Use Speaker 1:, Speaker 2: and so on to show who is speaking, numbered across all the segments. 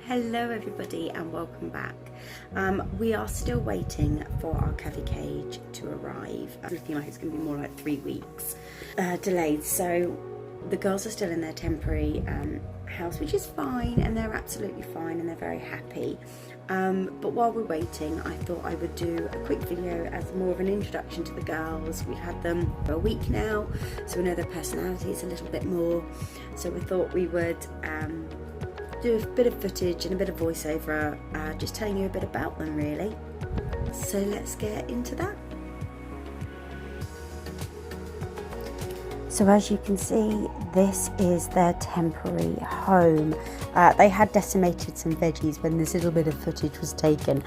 Speaker 1: Hello everybody and welcome back. We are still waiting for our covey cage to arrive. I'm looking like it's going to be more like 3 weeks delayed. So the girls are still in their temporary house, which is fine, and they're absolutely fine and they're very happy. But while we're waiting, I thought I would do a quick video as more of an introduction to the girls. We've had them for a week now, so we know their personalities a little bit more. So we thought we would do a bit of footage and a bit of voiceover, just telling you a bit about them really. So let's get into that. So as you can see, this is their temporary home. They had decimated some veggies when this little bit of footage was taken,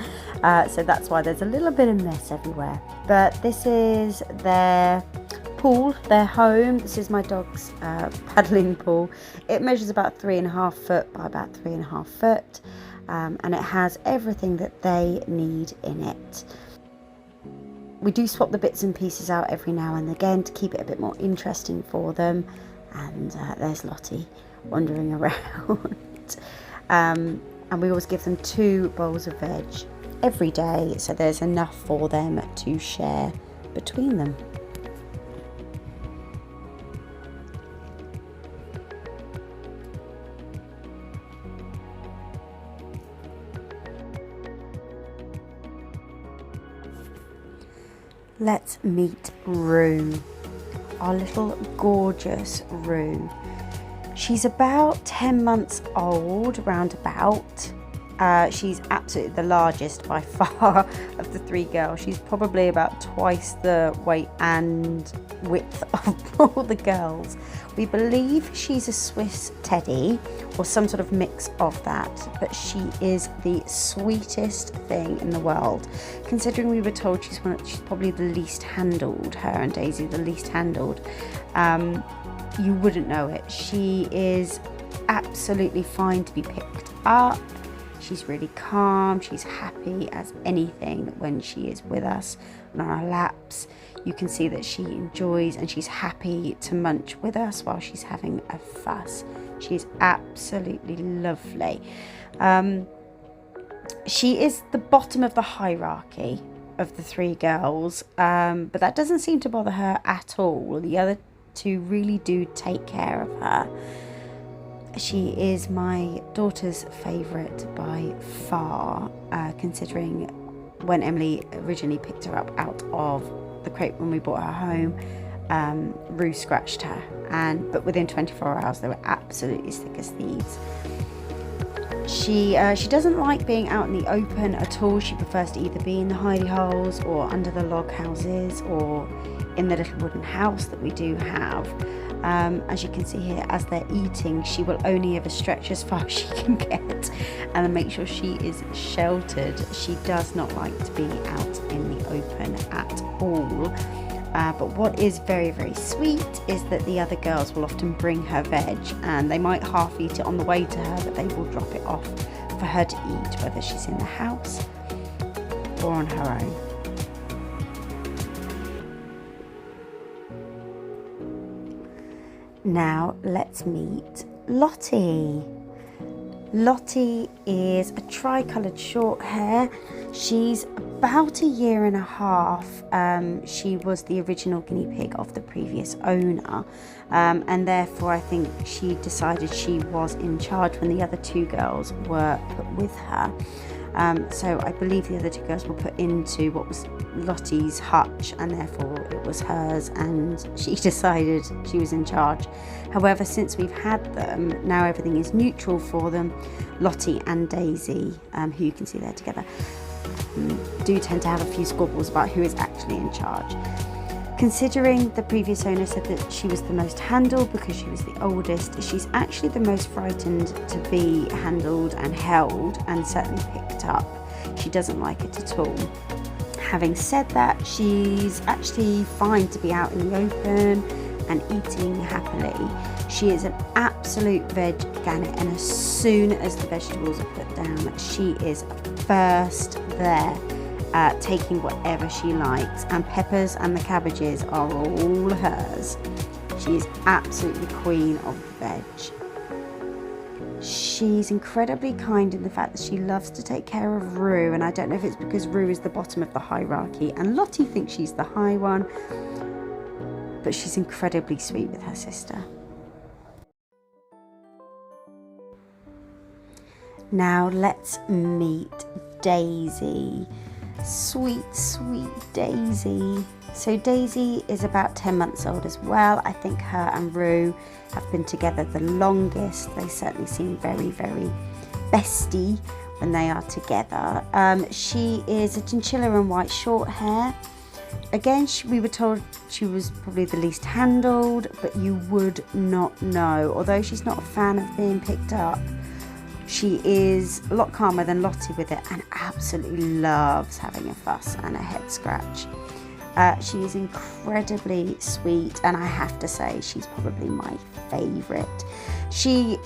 Speaker 1: so that's why there's a little bit of mess everywhere. But this is their pool, their home. This is my dog's paddling pool. It measures about 3.5 foot by about 3.5 foot, and it has everything that they need in it. We do swap the bits and pieces out every now and again to keep it a bit more interesting for them. And there's Lottie wandering around. And we always give them 2 bowls of veg every day, so there's enough for them to share between them. Let's meet Rue, our little gorgeous Rue. She's about 10 months old, roundabout. She's absolutely the largest by far of the 3 girls. She's probably about twice the weight and width of all the girls. We believe she's a Swiss teddy or some sort of mix of that, but she is the sweetest thing in the world. Considering we were told she's probably the least handled, her and Daisy, the least handled. You wouldn't know it. She is absolutely fine to be picked up. She's really calm, she's happy as anything when she is with us and on our laps. You can see that she enjoys and she's happy to munch with us while she's having a fuss. She's absolutely lovely. She is the bottom of the hierarchy of the 3 girls, but that doesn't seem to bother her at all. The other 2 really do take care of her. She is my daughter's favourite by far, considering when Emily originally picked her up out of the crate when we brought her home, Rue scratched her, but within 24 hours they were absolutely thick as thieves. She doesn't like being out in the open at all. She prefers to either be in the hidey holes or under the log houses or in the little wooden house that we do have. As you can see here, as they're eating, she will only ever stretch as far as she can get and make sure she is sheltered. She does not like to be out in the open at all. But what is very, very sweet is that the other girls will often bring her veg, and they might half eat it on the way to her, but they will drop it off for her to eat, whether she's in the house or on her own. Now let's meet Lottie. Lottie is a tri-coloured short hair. She's about 1.5 years. She was the original guinea pig of the previous owner, and therefore I think she decided she was in charge when the other 2 girls were put with her. So I believe the other 2 girls were put into what was Lottie's hutch, and therefore it was hers, and she decided she was in charge. However, since we've had them, now everything is neutral for them. Lottie and Daisy, who you can see there together, do tend to have a few squabbles about who is actually in charge. Considering the previous owner said that she was the most handled because she was the oldest, she's actually the most frightened to be handled and held and certainly picked up. She doesn't like it at all. Having said that, she's actually fine to be out in the open and eating happily. She is an absolute veg gannet, and as soon as the vegetables are put down, she is first there. taking whatever she likes, and peppers and the cabbages are all hers. She is absolutely queen of the veg. She's incredibly kind in the fact that she loves to take care of Rue, and I don't know if it's because Rue is the bottom of the hierarchy and Lottie thinks she's the high one, but she's incredibly sweet with her sister. Now let's meet Daisy. Sweet, sweet Daisy. So Daisy is about 10 months old as well. I think her and Rue have been together the longest. They certainly seem very, very bestie when they are together. She is a chinchilla and white short hair. Again, we were told she was probably the least handled, but you would not know. Although she's not a fan of being picked up, she is a lot calmer than Lottie with it and absolutely loves having a fuss and a head scratch. She is incredibly sweet, and I have to say she's probably my favourite. She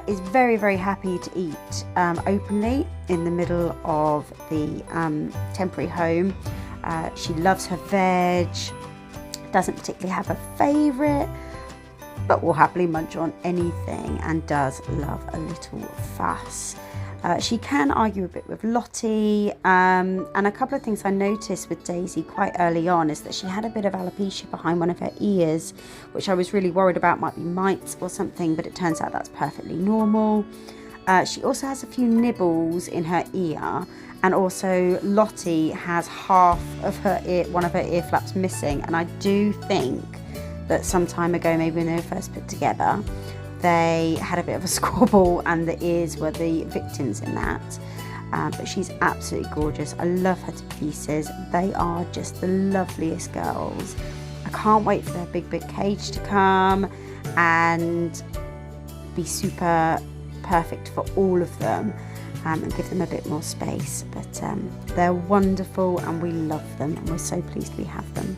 Speaker 1: is very, very happy to eat openly in the middle of the temporary home. She loves her veg, doesn't particularly have a favourite, but will happily munch on anything and does love a little fuss. She can argue a bit with Lottie, and a couple of things I noticed with Daisy quite early on is that she had a bit of alopecia behind one of her ears, which I was really worried about might be mites or something, but it turns out that's perfectly normal. She also has a few nibbles in her ear, and also Lottie has half of her ear, one of her ear flaps missing, and I do think that some time ago, maybe when they were first put together, they had a bit of a squabble and the ears were the victims in that. But she's absolutely gorgeous. I love her to pieces. They are just the loveliest girls. I can't wait for their big cage to come and be super perfect for all of them, and give them a bit more space. But they're wonderful and we love them, and we're so pleased we have them.